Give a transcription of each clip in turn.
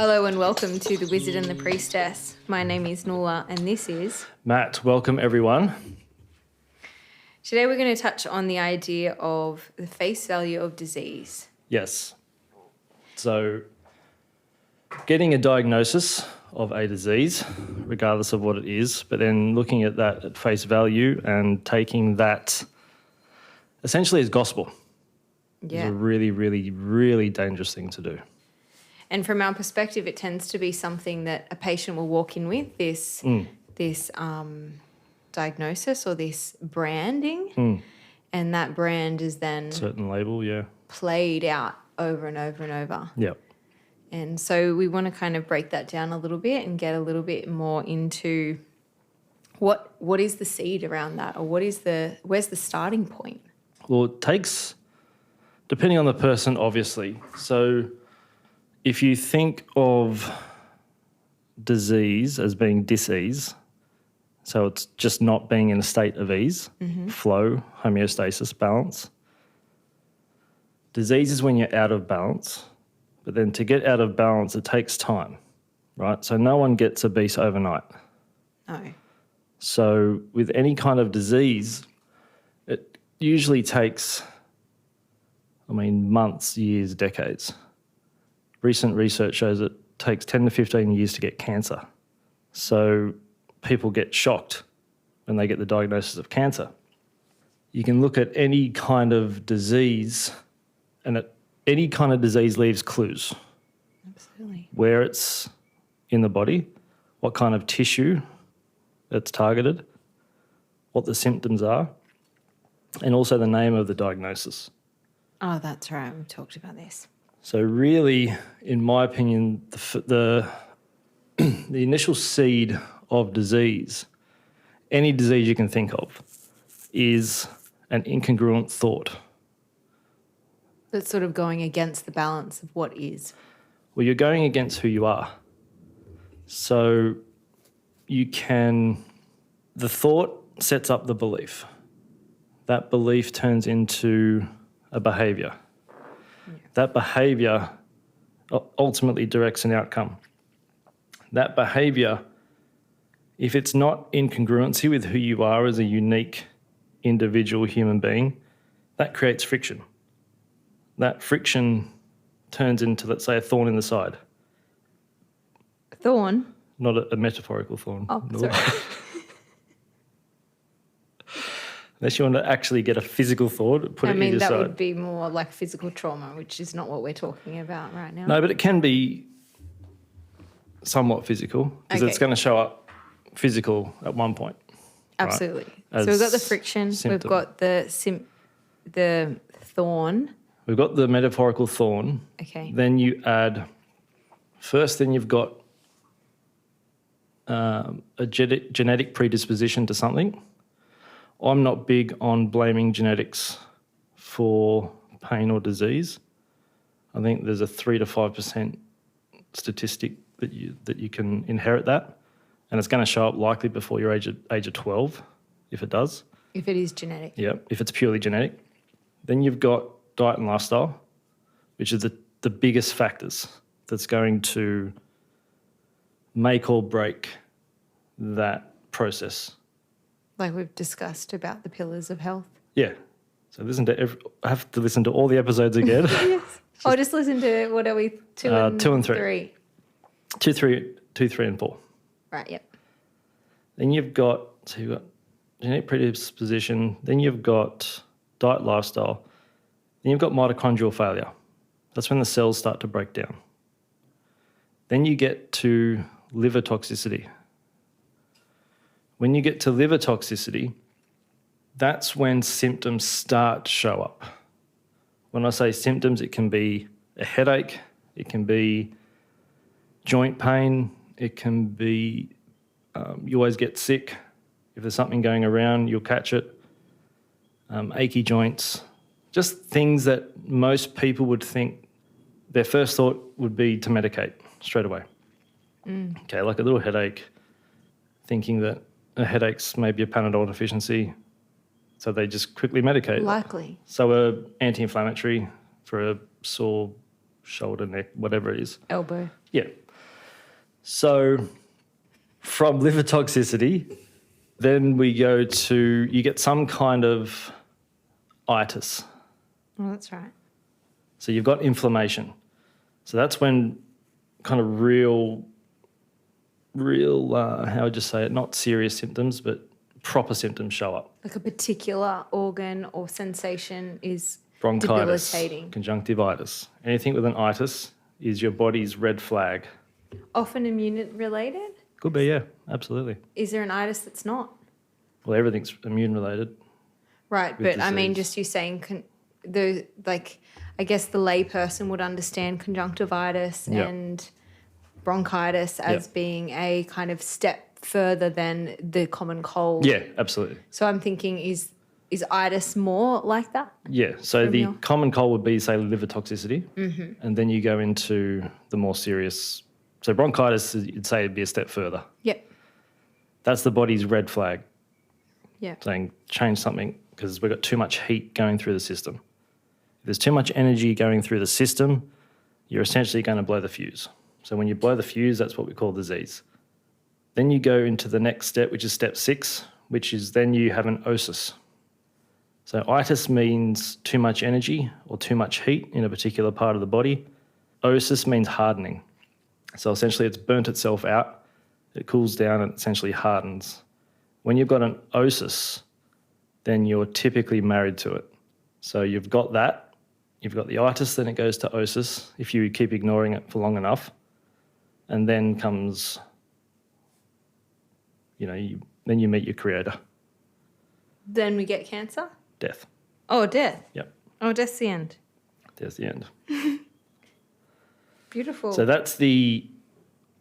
Hello and welcome to The Wizard and the Priestess. My name is Nola and this is... Matt. Welcome everyone. Today we're going to touch on the idea of the face value of disease. Yes. So getting a diagnosis of a disease, regardless of what it is, but then looking at that at face value and taking that essentially as gospel is a really, really, really dangerous thing to do. And from our perspective, it tends to be something that a patient will walk in with, this diagnosis or this branding, and that brand is then certain label, played out over and over and over. Yep. And so we want to kind of break that down a little bit and get a little bit more into what is the seed around that, or where's the starting point? Well, it takes, depending on the person, obviously. So if you think of disease as being dis-ease, so it's just not being in a state of ease, flow, homeostasis, balance. Disease is when you're out of balance, but then to get out of balance, it takes time, right? So no one gets obese overnight. No. So with any kind of disease, it usually takes, months, years, decades. Recent research shows it takes 10 to 15 years to get cancer. So people get shocked when they get the diagnosis of cancer. You can look at any kind of disease, and any kind of disease leaves clues. Absolutely. Where it's in the body, what kind of tissue it's targeted, what the symptoms are, and also the name of the diagnosis. Oh, that's right. We've talked about this. So really, in my opinion, the initial seed of disease, any disease you can think of, is an incongruent thought. That's sort of going against the balance of what is. Well, you're going against who you are. So the thought sets up the belief. That belief turns into a behaviour. That behaviour ultimately directs an outcome. That behaviour, if it's not in congruency with who you are as a unique individual human being, that creates friction. That friction turns into, let's say, a thorn in the side. Thorn? Not a metaphorical thorn. Oh, sorry. Unless you want to actually get a physical thought, put it in your side. That would be more like physical trauma, which is not what we're talking about right now. No, but it can be somewhat physical because it's going to show up physical at one point. Absolutely. Right? So we've got the friction, we've got the thorn. We've got the metaphorical thorn. Okay. Then you add, then you've got a genetic predisposition to something. I'm not big on blaming genetics for pain or disease. I think there's a 3 to 5% statistic that you can inherit that, and it's going to show up likely before your age of 12, if it does. If it is genetic. Yeah, if it's purely genetic. Then you've got diet and lifestyle, which is the biggest factors that's going to make or break that process. Like we've discussed about the pillars of health. Yeah. So I have to listen to all the episodes again. Yes. Just listen to, what are we, 2 and 3? 2, 3 and 4. Right, yep. Then you've got genetic predisposition, then you've got diet, lifestyle, then you've got mitochondrial failure. That's when the cells start to break down. Then you get to liver toxicity. When you get to liver toxicity, that's when symptoms start to show up. When I say symptoms, it can be a headache, it can be joint pain, it can be you always get sick. If there's something going around, you'll catch it. Achy joints, just things that most people would think their first thought would be to medicate straight away. Okay, like a little headache, thinking that a headache's maybe a Panadol deficiency, so they just quickly medicate. Likely. So a anti-inflammatory for a sore shoulder, neck, whatever it is. Elbow. Yeah. So from liver toxicity, then we go to, you get some kind of itis. Oh, that's right. So you've got inflammation. So that's when kind of real, how would you say it? Not serious symptoms, but proper symptoms show up. Like a particular organ or sensation is Bronchitis, debilitating. conjunctivitis. Anything with an itis is your body's red flag. Often immune related? Could be, yeah, absolutely. Is there an itis that's not? Well, everything's immune related. Right, with but I mean, disease. just you saying, I guess the lay person would understand conjunctivitis Yep. and bronchitis as Yep. being a kind of step further than the common cold. Yeah, absolutely. So I'm thinking, is itis more like that? Yeah, so From the your- common cold would be, say, liver toxicity, and then you go into the more serious. So bronchitis, you'd say, would be a step further. Yep. That's the body's red flag Yep. saying change something because we've got too much heat going through the system. If there's too much energy going through the system, you're essentially going to blow the fuse. So when you blow the fuse, that's what we call disease. Then you go into the next step, which is step 6, which is then you have an osis. So itis means too much energy or too much heat in a particular part of the body. Osis means hardening. So essentially it's burnt itself out, it cools down and essentially hardens. When you've got an osis, then you're typically married to it. So you've got that, you've got the itis, then it goes to osis if you keep ignoring it for long enough. And then comes, then you meet your creator, Then we get cancer? death. Oh, death. Yep, Oh, death's the end. there's the end. Beautiful. So that's the,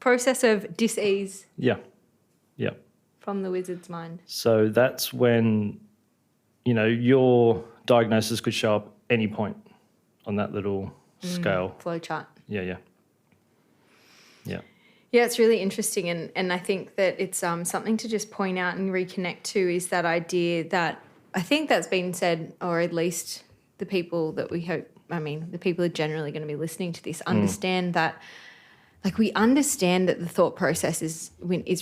Process of dis-ease yeah. from the wizard's mind. So that's when, your diagnosis could show up any point on that little scale. Flowchart. Yeah. Yeah, it's really interesting, and I think that it's something to just point out and reconnect to is that idea that I think that's been said, or at least the people that we hope, the people are generally going to be listening to this, understand that, we understand that the thought process is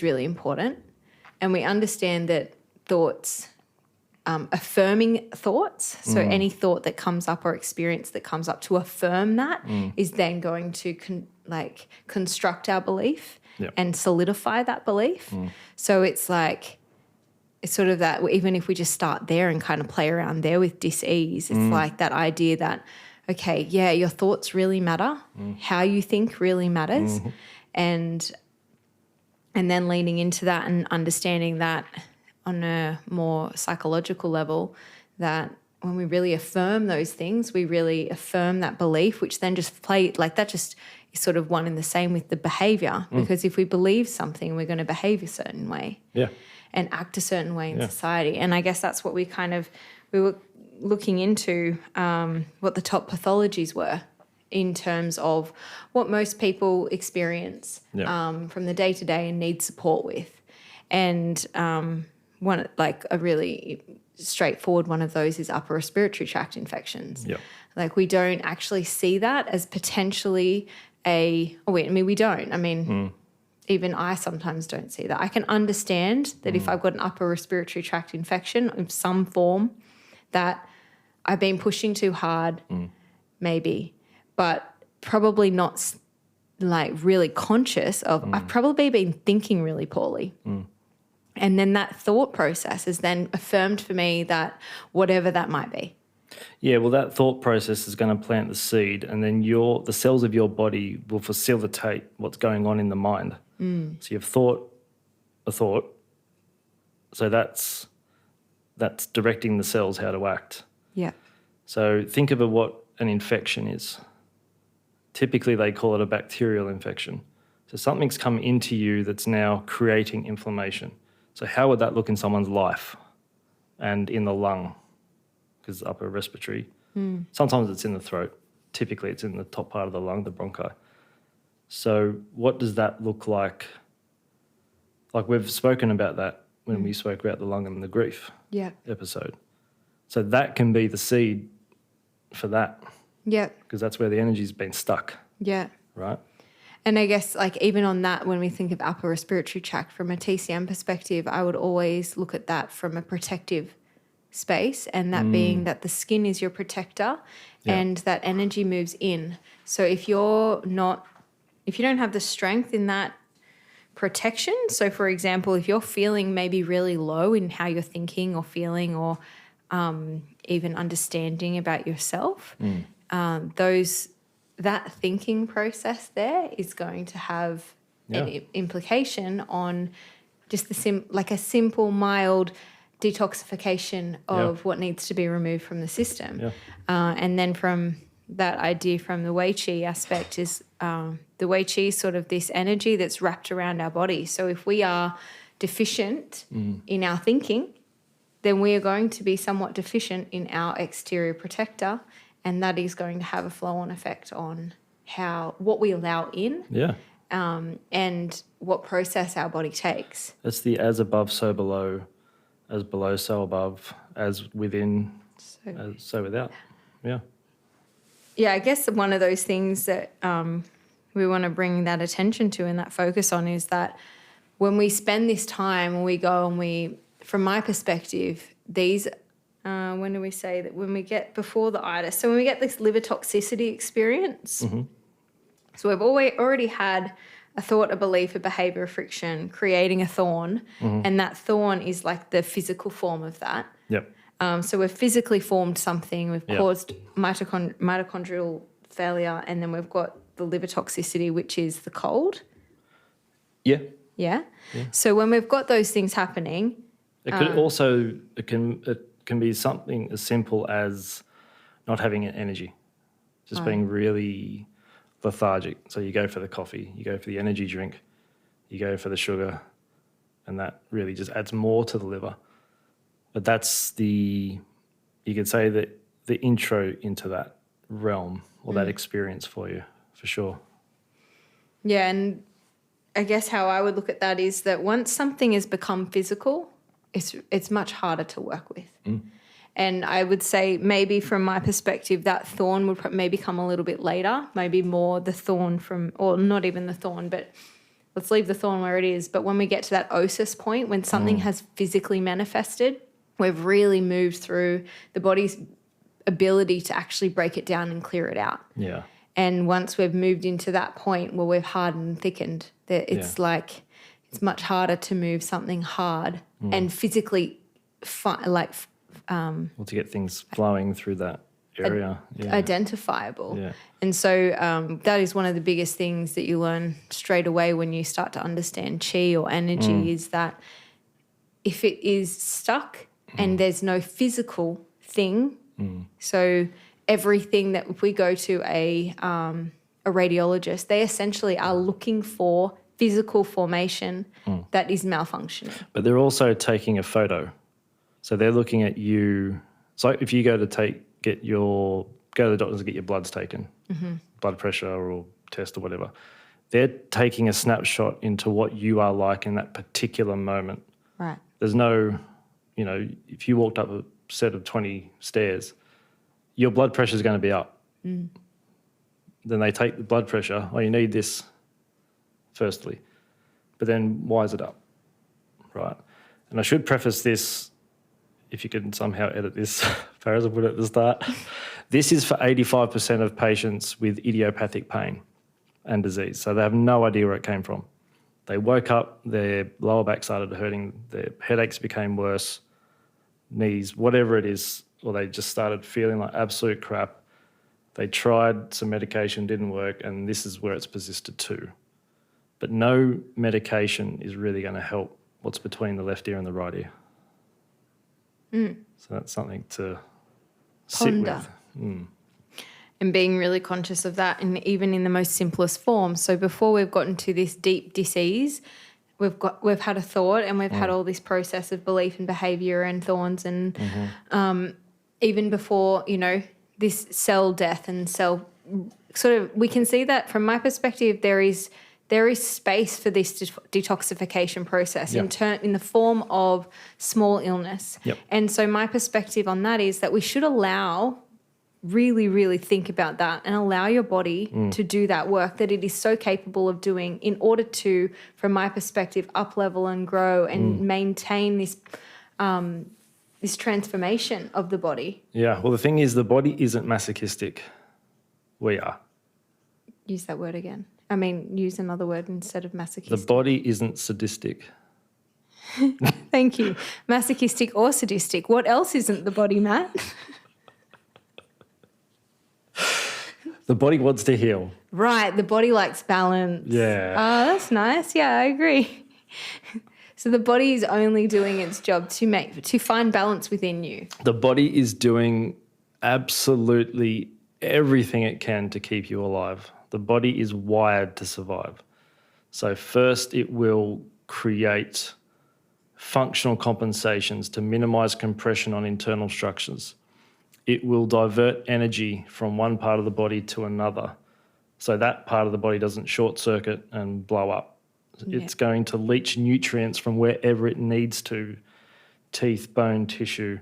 really important, and we understand that thoughts, affirming thoughts, so any thought that comes up or experience that comes up to affirm that is then going to construct our belief and solidify that belief. So it's sort of that, even if we just start there and kind of play around there with dis-ease, it's like that idea that, okay, yeah, your thoughts really matter, how you think really matters, and then leaning into that and understanding that on a more psychological level, that when we really affirm those things, we really affirm that belief, which then just that just is sort of one and the same with the behaviour, because if we believe something, we're going to behave a certain way and act a certain way in society. And I guess that's what we were looking into, what the top pathologies were in terms of what most people experience from the day-to-day and need support with. And a really straightforward one of those is upper respiratory tract infections. We don't actually see that as potentially we don't. Even I sometimes don't see that. I can understand that if I've got an upper respiratory tract infection of some form, that I've been pushing too hard, maybe, but probably not really conscious of, I've probably been thinking really poorly. And then that thought process is then affirmed for me that whatever that might be. Yeah, well, that thought process is going to plant the seed, and then the cells of your body will facilitate what's going on in the mind. So you've thought a thought, so that's directing the cells how to act. Yeah. So think of what an infection is. Typically, they call it a bacterial infection. So something's come into you that's now creating inflammation. So how would that look in someone's life and in the lung? Because upper respiratory. Sometimes it's in the throat. Typically, it's in the top part of the lung, the bronchi. So what does that look like? We've spoken about that when we spoke about the lung and the grief episode. So that can be the seed for that. Yeah. Because that's where the energy's been stuck. Yeah. Right? And I guess like even on that, when we think of upper respiratory tract from a TCM perspective, I would always look at that from a protective space, and that being that the skin is your protector and that energy moves in. So if you don't have the strength in that protection, so for example, if you're feeling maybe really low in how you're thinking or feeling or even understanding about yourself, that thinking process there is going to have an implication on just a simple, mild detoxification of what needs to be removed from the system. Yeah. And then from that idea from the Wei Qi aspect is the Wei Qi is sort of this energy that's wrapped around our body. So if we are deficient in our thinking, then we are going to be somewhat deficient in our exterior protector, and that is going to have a flow-on effect on what we allow in and what process our body takes. It's the as above, so below, as below, so above, as within, so without. Yeah. Yeah, I guess one of those things that we want to bring that attention to and that focus on is that when we spend this time, when we go and from my perspective, these, when do we say that when we get before the itis, so when we get this liver toxicity experience, so we've already had a thought, a belief, a behaviour, a friction, creating a thorn, and that thorn is like the physical form of that. Yep. So we've physically formed something, we've caused mitochondrial failure, and then we've got the liver toxicity, which is the cold. Yeah. Yeah. So when we've got those things happening, it could also it can be something as simple as not having energy, just being really lethargic. So you go for the coffee, you go for the energy drink, you go for the sugar, and that really just adds more to the liver. But that's you could say that the intro into that realm or that experience for you, for sure. Yeah, and I guess how I would look at that is that once something has become physical, it's much harder to work with. And I would say maybe from my perspective, that thorn would maybe come a little bit later, maybe more the thorn or not even the thorn, but let's leave the thorn where it is. But when we get to that osis point, when something has physically manifested, we've really moved through the body's ability to actually break it down and clear it out. Yeah. And once we've moved into that point where we've hardened and thickened, that it's like it's much harder to move something hard and physically to get things flowing through that area. Identifiable. Yeah. And so that is one of the biggest things that you learn straight away when you start to understand chi or energy is that if it is stuck and there's no physical thing, so everything that if we go to a radiologist, they essentially are looking for physical formation that is malfunctioning. But they're also taking a photo. So they're looking at you. So if you go to go to the doctors and get your bloods taken, blood pressure or test or whatever, they're taking a snapshot into what you are like in that particular moment. Right. There's no, if you walked up a set of 20 stairs, your blood pressure is going to be up. Then they take the blood pressure. Oh, you need this, firstly. But then why is it up? Right. And I should preface this, if you can somehow edit this, as I put it at the start. This is for 85% of patients with idiopathic pain and disease. So they have no idea where it came from. They woke up, their lower back started hurting, their headaches became worse, knees, whatever it is, or they just started feeling like absolute crap. They tried some medication, didn't work, and this is where it's persisted to. But no medication is really going to help what's between the left ear and the right ear. So that's something to Ponder. sit with. And being really conscious of that, and even in the most simplest form. So before we've gotten to this deep disease, we've had a thought and we've had all this process of belief and behaviour and thorns and even before, this cell death and cell sort of, we can see that from my perspective, there is space for this detoxification process in the form of small illness. Yep. And so my perspective on that is that we should allow really, really think about that and allow your body to do that work that it is so capable of doing in order to, from my perspective, up level and grow and maintain this this transformation of the body. Yeah. Well, the thing is, the body isn't masochistic. We are. Use that word again. I mean, use another word instead of masochistic. The body isn't sadistic. Thank you. Masochistic or sadistic. What else isn't the body, Matt? The body wants to heal. Right. The body likes balance. Yeah. Oh, that's nice. Yeah, I agree. So the body is only doing its job to find balance within you. The body is doing absolutely everything it can to keep you alive. The body is wired to survive. So first it will create functional compensations to minimize compression on internal structures. It will divert energy from one part of the body to another, so that part of the body doesn't short circuit and blow up. Yeah. It's going to leach nutrients from wherever it needs to, teeth, bone, tissue,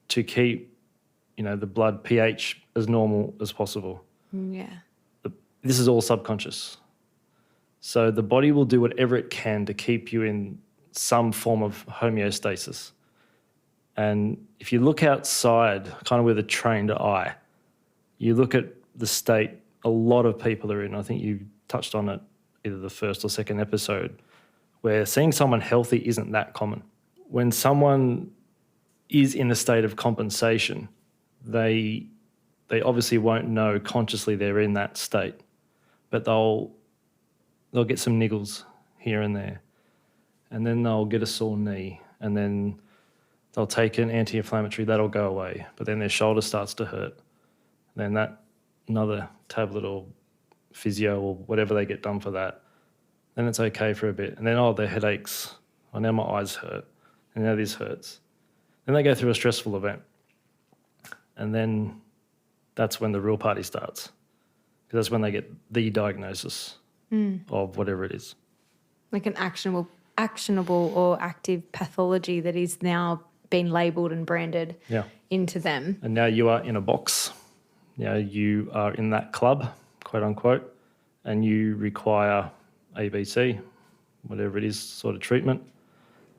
to keep, the blood pH as normal as possible. Yeah. This is all subconscious. So the body will do whatever it can to keep you in some form of homeostasis. And if you look outside, kind of with a trained eye, you look at the state a lot of people are in. I think you touched on it either the first or second episode, where seeing someone healthy isn't that common. When someone is in a state of compensation, they obviously won't know consciously they're in that state, but they'll get some niggles here and there, and then they'll get a sore knee, and then they'll take an anti-inflammatory, that'll go away, but then their shoulder starts to hurt. Then another tablet or physio or whatever they get done for that, then it's okay for a bit. And then, their headaches, now my eyes hurt, and now this hurts. Then they go through a stressful event. And then that's when the real party starts, because that's when they get the diagnosis of whatever it is. Like an actionable or active pathology that is now been labelled and branded into them. And now you are in a box. Now you are in that club, quote unquote, and you require ABC, whatever it is, sort of treatment,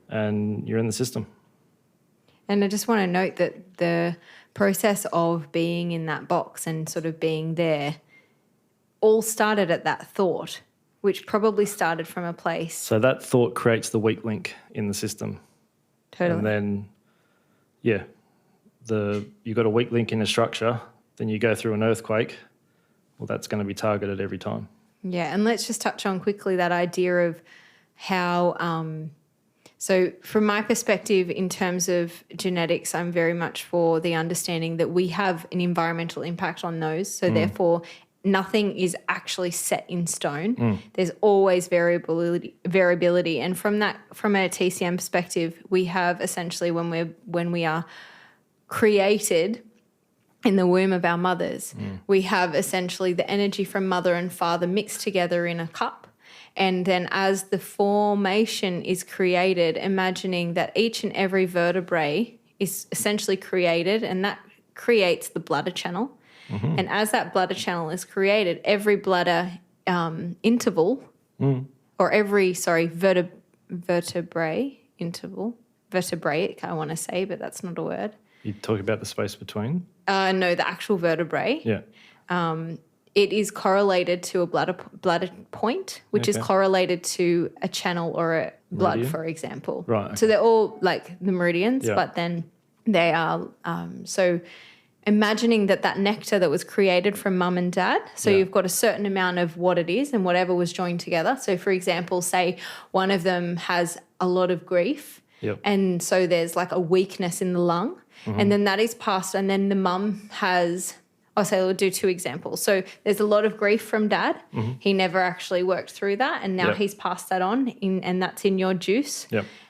and you're in the system. And I just want to note that the process of being in that box and sort of being there all started at that thought, which probably started from a place. So that thought creates the weak link in the system. Totally. And then, you've got a weak link in a structure, then you go through an earthquake, well, that's going to be targeted every time. Yeah, and let's just touch on quickly that idea of how, so from my perspective in terms of genetics, I'm very much for the understanding that we have an environmental impact on those. So therefore, nothing is actually set in stone. There's always variability. And from a TCM perspective, we have essentially when we are created in the womb of our mothers, we have essentially the energy from mother and father mixed together in a cup. And then as the formation is created, imagining that each and every vertebrae is essentially created, and that creates the bladder channel. And as that bladder channel is created, every bladder interval, or every, vertebrae interval, vertebraic, I want to say, but that's not a word. You talk about the space between? No, the actual vertebrae. Yeah. It is correlated to a bladder point, which is correlated to a channel or a blood, Meridian? for example. Right. Okay. So they're all like the meridians, but then they are so imagining that nectar that was created from mum and dad, so you've got a certain amount of what it is and whatever was joined together. So for example, say one of them has a lot of grief, and so there's like a weakness in the lung, and then that is passed, and then the mum has, we'll do two examples. So there's a lot of grief from dad. He never actually worked through that, and now he's passed that on, and that's in your juice.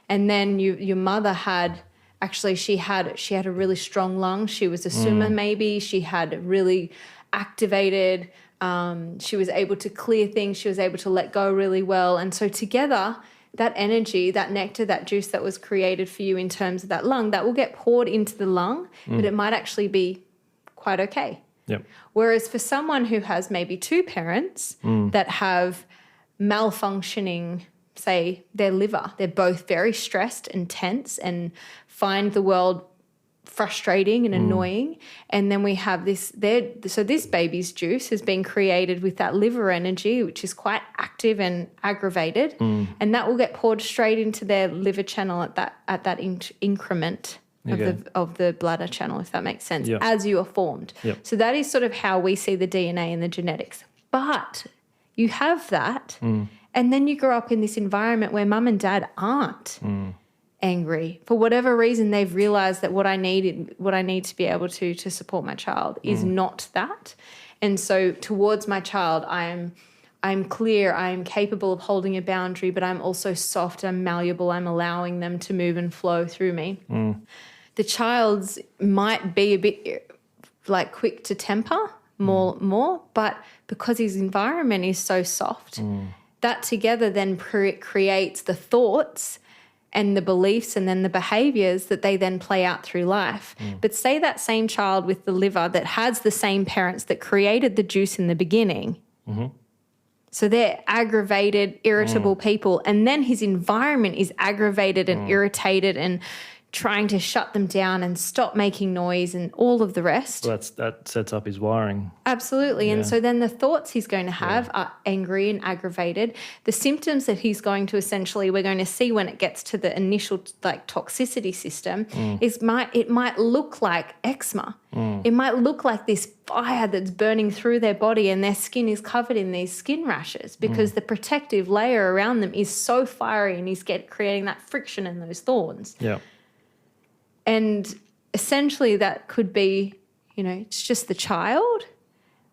And then your mother had, actually she had a really strong lung. She was a summa maybe. She had really activated. She was able to clear things. She was able to let go really well. And so together, that energy, that nectar, that juice that was created for you in terms of that lung, that will get poured into the lung, but it might actually be quite okay. Yep. Whereas for someone who has maybe two parents that have malfunctioning, say, their liver, they're both very stressed and tense and find the world frustrating and annoying. And then we have this, so this baby's juice has been created with that liver energy, which is quite active and aggravated. And that will get poured straight into their liver channel at that increment of the bladder channel, if that makes sense, as you are formed. Yep. So that is sort of how we see the DNA and the genetics. But you have that, and then you grow up in this environment where mum and dad aren't angry. For whatever reason, they've realized that what I need to be able to support my child is not that. And so towards my child, I'm clear, I'm capable of holding a boundary, but I'm also soft, I'm malleable, I'm allowing them to move and flow through me. The child's might be a bit like quick to temper more, but because his environment is so soft, that together then creates the thoughts and the beliefs and then the behaviours that they then play out through life. But say that same child with the liver that has the same parents that created the juice in the beginning. So they're aggravated, irritable people, and then his environment is aggravated and irritated and trying to shut them down and stop making noise and all of the rest. Well, that sets up his wiring. Absolutely. And so then the thoughts he's going to have are angry and aggravated. The symptoms that he's going to essentially, we're going to see when it gets to the initial like toxicity system, it might look like eczema. It might look like this fire that's burning through their body and their skin is covered in these skin rashes because the protective layer around them is so fiery and he's creating that friction and those thorns. Yeah. And essentially that could be, it's just the child,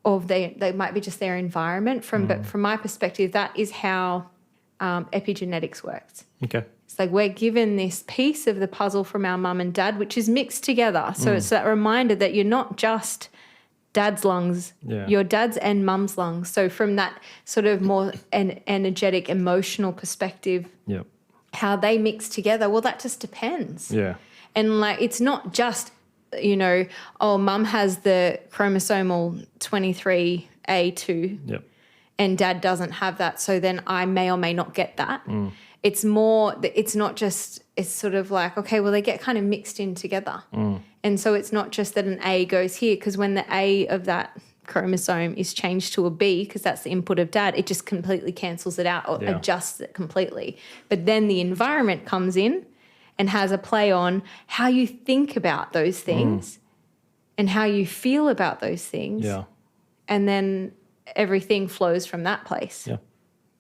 or they might be just their environment. But from my perspective, that is how epigenetics works. Okay. It's like we're given this piece of the puzzle from our mum and dad, which is mixed together. So it's that reminder that you're not just dad's lungs, you're dad's and mum's lungs. So from that sort of more energetic, emotional perspective, how they mix together, well, that just depends. Yeah. And like, it's not just, mum has the chromosomal 23A2 and dad doesn't have that. So then I may or may not get that. It's more, it's not just, it's sort of like, okay, well, they get kind of mixed in together. And so it's not just that an A goes here, because when the A of that chromosome is changed to a B, because that's the input of dad, it just completely cancels it out or adjusts it completely. But then the environment comes in and has a play on how you think about those things and how you feel about those things. Yeah. And then everything flows from that place. Yeah.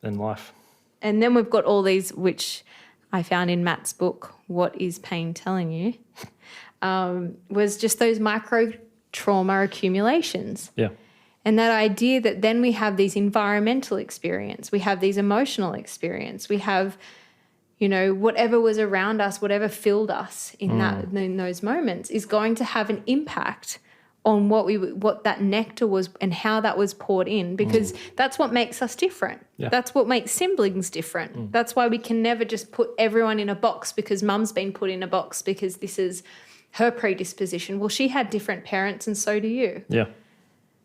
Then life. And then we've got all these, which I found in Matt's book, What is Pain Telling You, was just those micro trauma accumulations. Yeah. And that idea that then we have these environmental experience, we have these emotional experience, we have whatever was around us, whatever filled us in those moments is going to have an impact on what that nectar was and how that was poured in, because that's what makes us different. Yeah. That's what makes siblings different. That's why we can never just put everyone in a box because mum's been put in a box because this is her predisposition. Well, she had different parents and so do you. Yeah.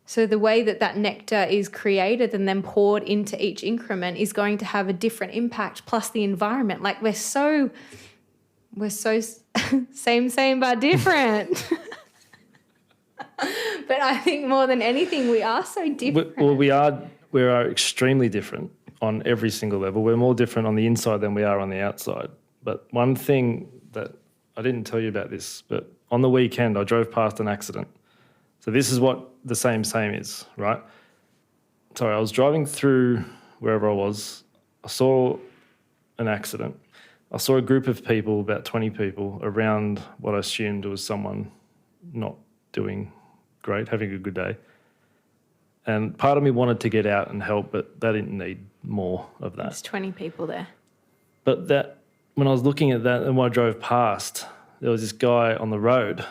So the way that nectar is created and then poured into each increment is going to have a different impact, plus the environment. Like we're so same but different. But I think more than anything, we are so different. Well, we are extremely different on every single level. We're more different on the inside than we are on the outside. But one thing that I didn't tell you about this, but on the weekend I drove past an accident. So this is what the same is, right? Sorry, I was driving through wherever I was. I saw an accident. I saw a group of people, about 20 people, around what I assumed was someone not doing great, having a good day. And part of me wanted to get out and help, but they didn't need more of that. There's 20 people there. But when I was looking at that and when I drove past, there was this guy on the road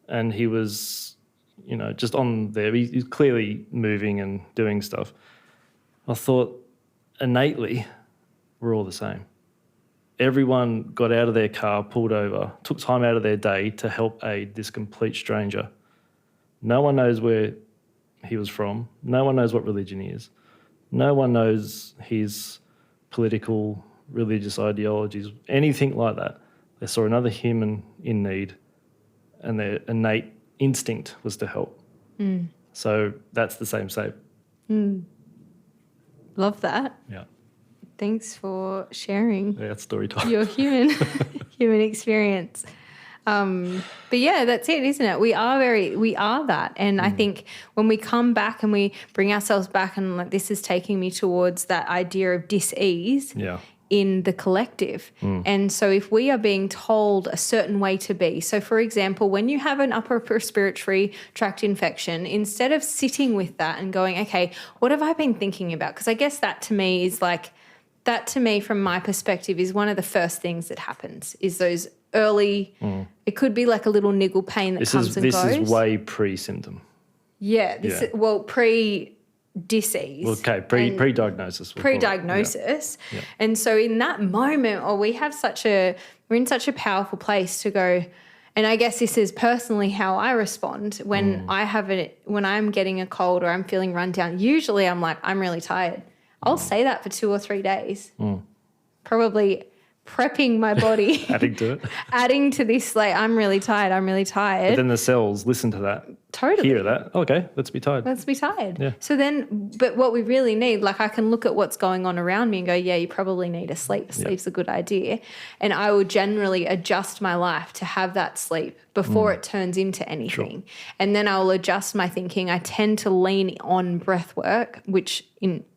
and he was just on there. He's clearly moving and doing stuff. I thought, innately, we're all the same. Everyone got out of their car, pulled over, took time out of their day to help aid this complete stranger. No one knows where he was from. No one knows what religion he is. No one knows his political, religious ideologies, anything like that. They saw another human in need, and their innate instinct was to help. So that's the same shape. Love that. Yeah. Thanks for sharing Yeah, that's story time. your human experience. But yeah, that's it, isn't it? We are that. And I think when we come back and we bring ourselves back, and like, this is taking me towards that idea of dis-ease in the collective. And so if we are being told a certain way to be, so for example, when you have an upper respiratory tract infection, instead of sitting with that and going, okay, what have I been thinking about? Because I guess that to me is like, that to me from my perspective is one of the first things that happens, is those early, it could be like a little niggle pain that comes and goes. This is way pre-symptom. Yeah, pre-disease. Okay, pre-diagnosis. Pre-diagnosis. Yeah. And so in that moment, we're in such a powerful place to go, and I guess this is personally how I respond when when I'm getting a cold or I'm feeling run down. Usually I'm like, I'm really tired. I'll say that for 2 or 3 days. Probably prepping my body. Adding to this, like, I'm really tired. But then the cells listen to that. Totally. Hear that. Okay, let's be tired. Yeah. So then, but what we really need, like, I can look at what's going on around me and go, yeah, you probably need a sleep. Sleep's a good idea. And I will generally adjust my life to have that sleep before it turns into anything. Sure. And then I'll adjust my thinking. I tend to lean on breath work, which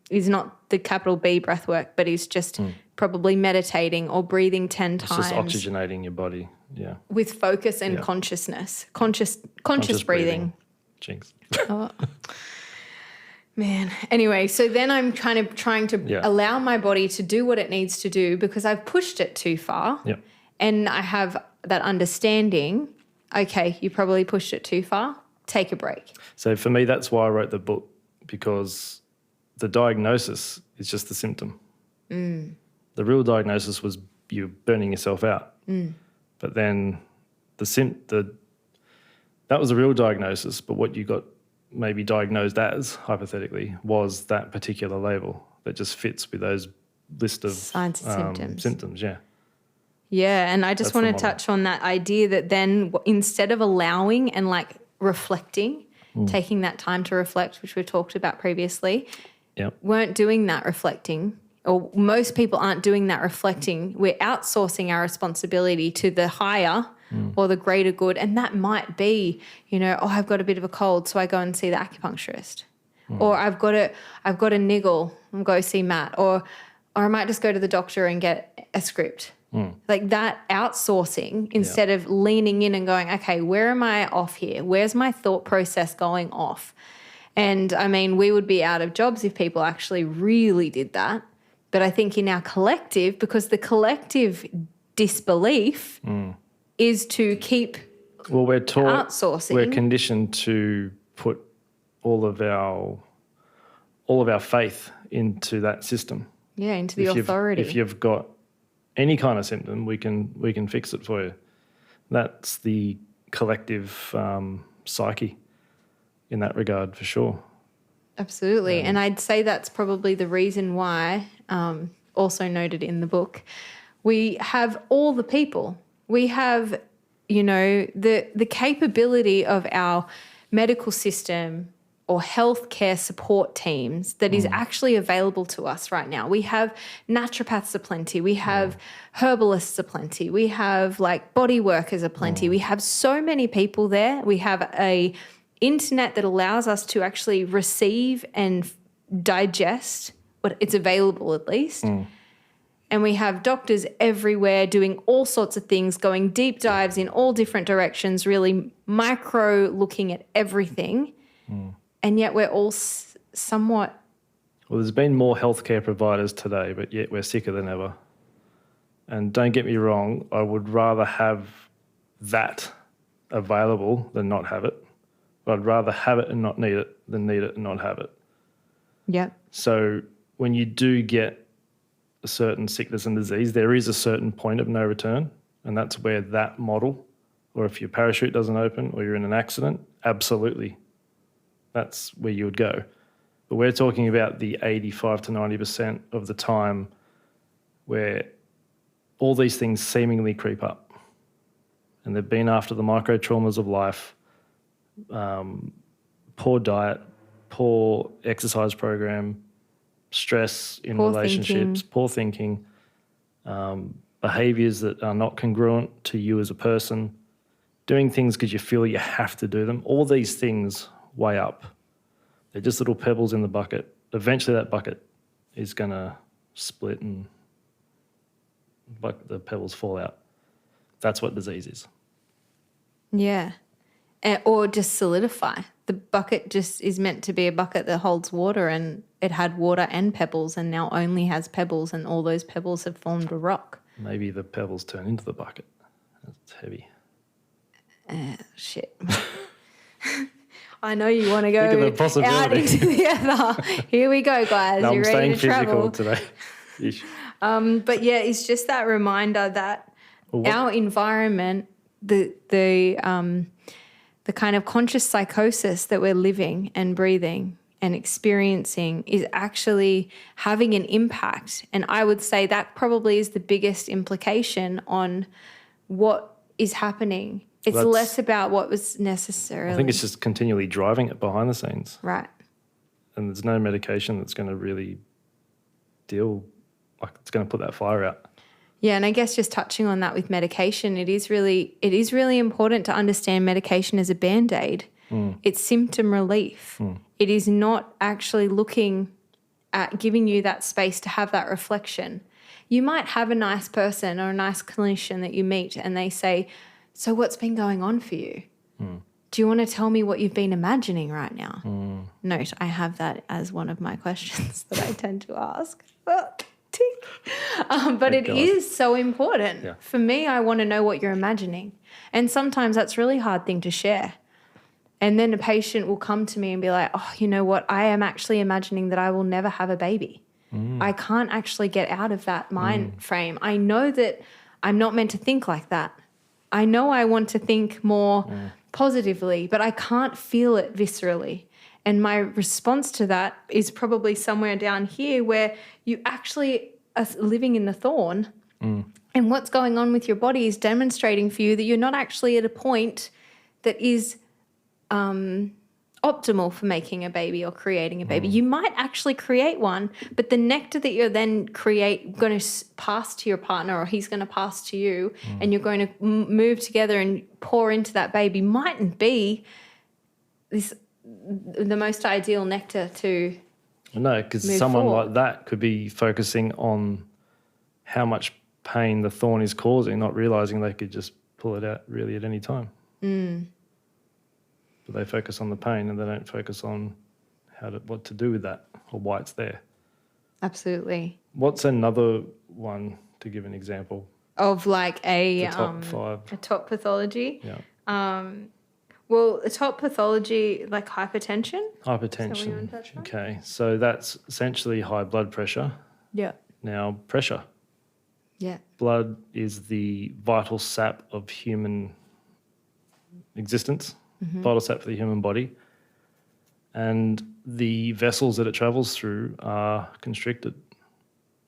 is not the capital B breath work, but is just probably meditating or breathing 10 times. It's just oxygenating your body, with focus and consciousness. Conscious breathing. Jinx. Oh. Man. Anyway, so then I'm kind of trying to allow my body to do what it needs to do because I've pushed it too far. Yep. And I have that understanding, okay, you probably pushed it too far. Take a break. So for me, that's why I wrote the book, because the diagnosis is just the symptom. The real diagnosis was you burning yourself out. But then that was the real diagnosis, but what you got maybe diagnosed as, hypothetically, was that particular label that just fits with those list of signs and symptoms, Yeah, and I just want to touch on that idea that then instead of allowing and like reflecting, taking that time to reflect, which we talked about previously, weren't doing that reflecting, or most people aren't doing that reflecting. We're outsourcing our responsibility to the higher or the greater good. And that might be, I've got a bit of a cold, so I go and see the acupuncturist. Or I've got a niggle, and go see Matt. Or I might just go to the doctor and get a script. Like that outsourcing instead of leaning in and going, okay, where am I off here? Where's my thought process going off? And I mean, we would be out of jobs if people actually really did that. But I think in our collective, because the collective disbelief is to keep we're taught, outsourcing. We're conditioned to put all of our faith into that system. Yeah, into the authority. If you've got any kind of symptom, we can fix it for you. That's the collective psyche in that regard, for sure. Absolutely. And I'd say that's probably the reason why, also noted in the book, we have all the people. We have, the capability of our medical system or healthcare support teams that is actually available to us right now. We have naturopaths aplenty. We have herbalists aplenty. We have like body workers aplenty. We have so many people there. We have a internet that allows us to actually receive and digest what it's available at least. And we have doctors everywhere doing all sorts of things, going deep dives in all different directions, really micro looking at everything. And yet we're all somewhat... Well, there's been more healthcare providers today, but yet we're sicker than ever. And don't get me wrong, I would rather have that available than not have it. But I'd rather have it and not need it than need it and not have it. Yeah. So when you do get a certain sickness and disease, there is a certain point of no return, and that's where that model, or if your parachute doesn't open or you're in an accident, absolutely. That's where you would go. But we're talking about the 85 to 90% of the time where all these things seemingly creep up. And they've been after the micro traumas of life, poor diet, poor exercise program, stress in Poor relationships, thinking. poor thinking, behaviors that are not congruent to you as a person, doing things because you feel you have to do them. All these things weigh up. They're just little pebbles in the bucket. Eventually that bucket is going to split and the pebbles fall out. That's what disease is. Yeah. Or just solidify. The bucket just is meant to be a bucket that holds water, and it had water and pebbles and now only has pebbles, and all those pebbles have formed a rock. Maybe the pebbles turn into the bucket. It's heavy. Shit. I know you want to Think of go the possibility. out into the other. Here we go, guys. No, You're I'm ready staying to travel. physical today. Ish. But yeah, it's just that reminder that our environment, the kind of conscious psychosis that we're living and breathing and experiencing is actually having an impact. And I would say that probably is the biggest implication on what is happening. It's less about what was necessarily. I think it's just continually driving it behind the scenes. Right. And there's no medication that's going to really it's going to put that fire out. Yeah, and I guess just touching on that with medication, it is really important to understand medication as a Band-Aid. It's symptom relief. It is not actually looking at giving you that space to have that reflection. You might have a nice person or a nice clinician that you meet and they say, so what's been going on for you? Do you want to tell me what you've been imagining right now? Note, I have that as one of my questions that I tend to ask. But it is so important. Yeah. For me, I want to know what you're imagining. And sometimes that's a really hard thing to share. And then a patient will come to me and be like, oh, you know what? I am actually imagining that I will never have a baby. I can't actually get out of that mind frame. I know that I'm not meant to think like that. I know I want to think more positively, but I can't feel it viscerally. And my response to that is probably somewhere down here where you actually are living in the thorn. And what's going on with your body is demonstrating for you that you're not actually at a point that is optimal for making a baby or creating a baby. You might actually create one, but the nectar that you're then going to pass to your partner, or he's going to pass to you, and you're going to move together and pour into that baby mightn't be the most ideal nectar to No, because move someone forward. like that could be focusing on how much pain the thorn is causing, not realising they could just pull it out really at any time. But they focus on the pain and they don't focus on what to do with that or why it's there. Absolutely. What's another one, to give an example? Of like The top five. a top pathology. Yeah. Well, a top pathology like hypertension. Hypertension. wanna touch on? Okay. So that's essentially high blood pressure. Yeah. Now, pressure. Yeah. Blood is the vital sap of human existence, vital sap for the human body. And the vessels that it travels through are constricted.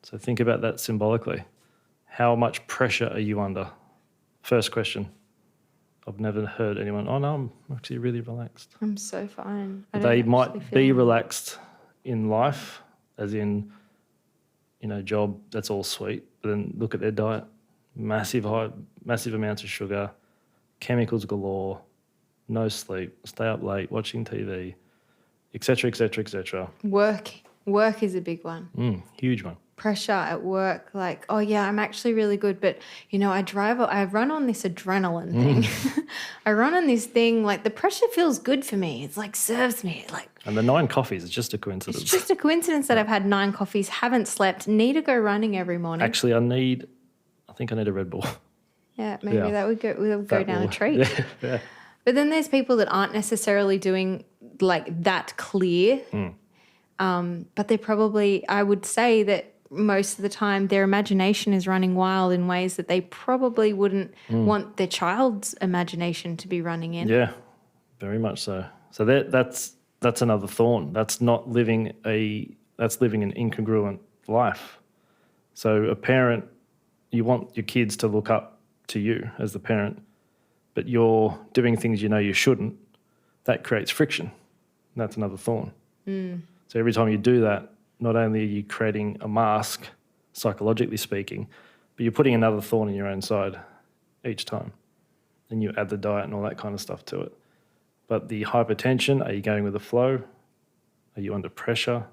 So think about that symbolically. How much pressure are you under? First question. I've never heard anyone, oh no, I'm actually really relaxed. I'm so fine. I They don't might actually be feel- relaxed in life, as in, job, that's all sweet. But then look at their diet. Massive amounts of sugar, chemicals galore, no sleep, stay up late, watching TV, etc., etc., etc. Work is a big one. Huge one. Pressure at work, like, oh yeah, I'm actually really good, but I run on this adrenaline thing. I run on this thing, like the pressure feels good for me. It's like serves me. Like And the 9 coffees is just a coincidence. it's just a coincidence that I've had 9 coffees, haven't slept, need to go running every morning. Actually, I think I need a Red Bull. Yeah, maybe Yeah. that would go That down will- a treat. Yeah. But then there's people that aren't necessarily doing like that clear. But they probably, I would say that most of the time their imagination is running wild in ways that they probably wouldn't want their child's imagination to be running in. Yeah, very much so. So that's that's another thorn. That's living an incongruent life. So a parent, you want your kids to look up to you as the parent, but you're doing things you know you shouldn't. That creates friction. That's another thorn. So every time you do that, not only are you creating a mask, psychologically speaking, but you're putting another thorn in your own side each time. And you add the diet and all that kind of stuff to it. But the hypertension, are you going with the flow? Are you under pressure?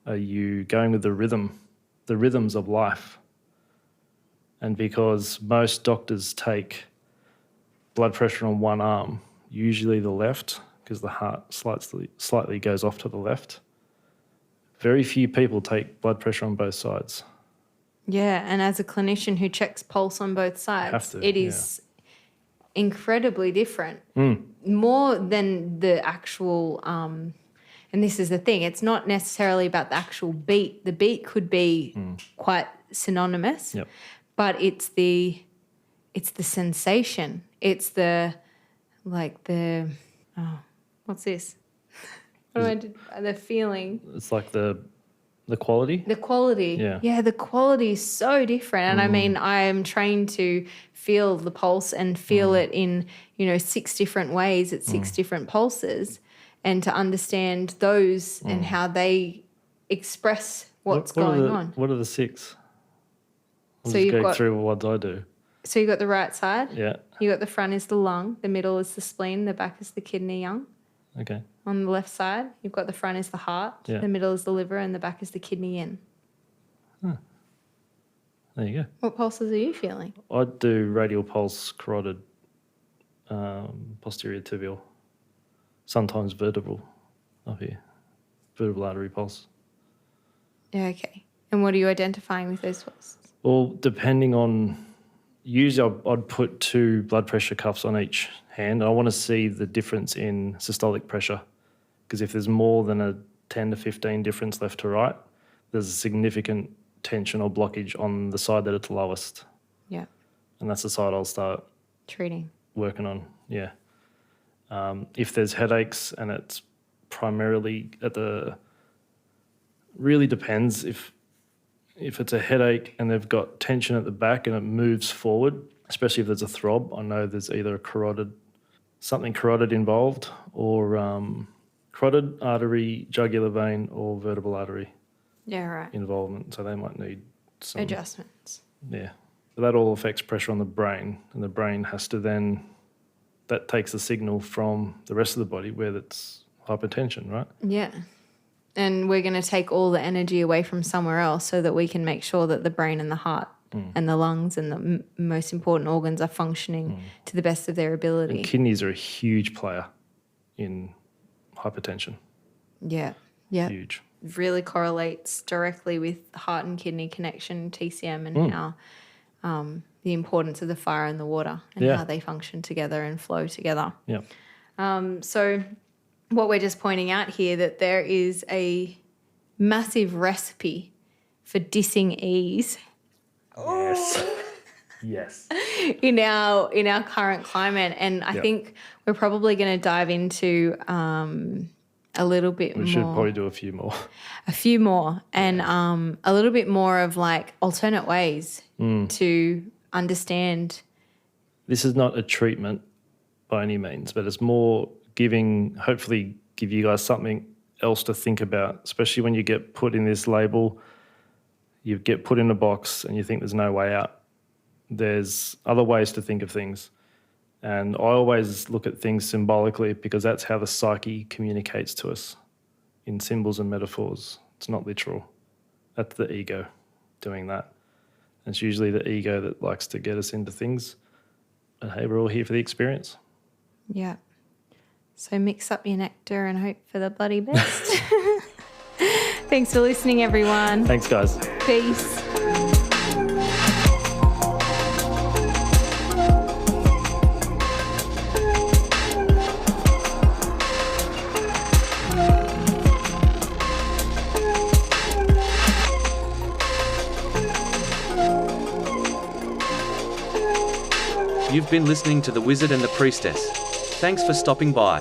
Are you going with the rhythms of life? And because most doctors take blood pressure on one arm, usually the left, because the heart slightly goes off to the left, very few people take blood pressure on both sides. Yeah, and as a clinician who checks pulse on both sides, it is incredibly different. More than the actual, and this is the thing, it's not necessarily about the actual beat. The beat could be quite synonymous, but it's the sensation. It's the what's this? The feeling. It's like the quality? The quality. Yeah, the quality is so different. And I mean, I am trained to feel the pulse and feel it in, 6 different ways at 6 different pulses, and to understand those and how they express what's going on. What are the 6? So you've got through what I do. So you got the right side. Yeah. You got the front is the lung, the middle is the spleen, the back is the kidney yang. Okay. On the left side, you've got the front is the heart, the middle is the liver, and the back is the kidney yin. There you go. What pulses are you feeling? I do radial pulse, carotid, posterior tibial, sometimes vertebral up here, vertebral artery pulse. Yeah, okay. And what are you identifying with those pulses? Well, depending on, usually I'd put 2 blood pressure cuffs on each hand. I want to see the difference in systolic pressure, because if there's more than a 10 to 15 difference left to right, there's a significant tension or blockage on the side that it's lowest. Yeah. And that's the side I'll start Treating. working on, if there's headaches and it's primarily really depends if it's a headache and they've got tension at the back and it moves forward, especially if there's a throb, I know there's either a something carotid involved, or carotid artery, jugular vein, or vertebral artery involvement. So they might need some adjustments. Yeah. So that all affects pressure on the brain, and the brain has to then, that takes the signal from the rest of the body where it's hypertension, right? Yeah. And we're going to take all the energy away from somewhere else so that we can make sure that the brain and the heart and the lungs and the most important organs are functioning to the best of their ability. And kidneys are a huge player in hypertension. Yeah. Yeah. Huge. Really correlates directly with heart and kidney connection, TCM, and how the importance of the fire and the water and how they function together and flow together. Yeah. So what we're just pointing out here, that there is a massive recipe for dissing ease. Yes. Yes. In our current climate, and I think we're probably going to dive into a little bit more. We should probably do a few more, and a little bit more of like alternate ways to understand. This is not a treatment by any means, but it's more hopefully give you guys something else to think about, especially when you get put in this label, you get put in a box and you think there's no way out. There's other ways to think of things. And I always look at things symbolically, because that's how the psyche communicates to us, in symbols and metaphors. It's not literal. That's the ego doing that. And it's usually the ego that likes to get us into things. But hey, we're all here for the experience. Yeah. So mix up your nectar and hope for the bloody best. Thanks for listening, everyone. Thanks, guys. Peace. You've been listening to The Wizard and the Priestess. Thanks for stopping by.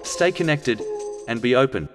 Stay connected, and be open.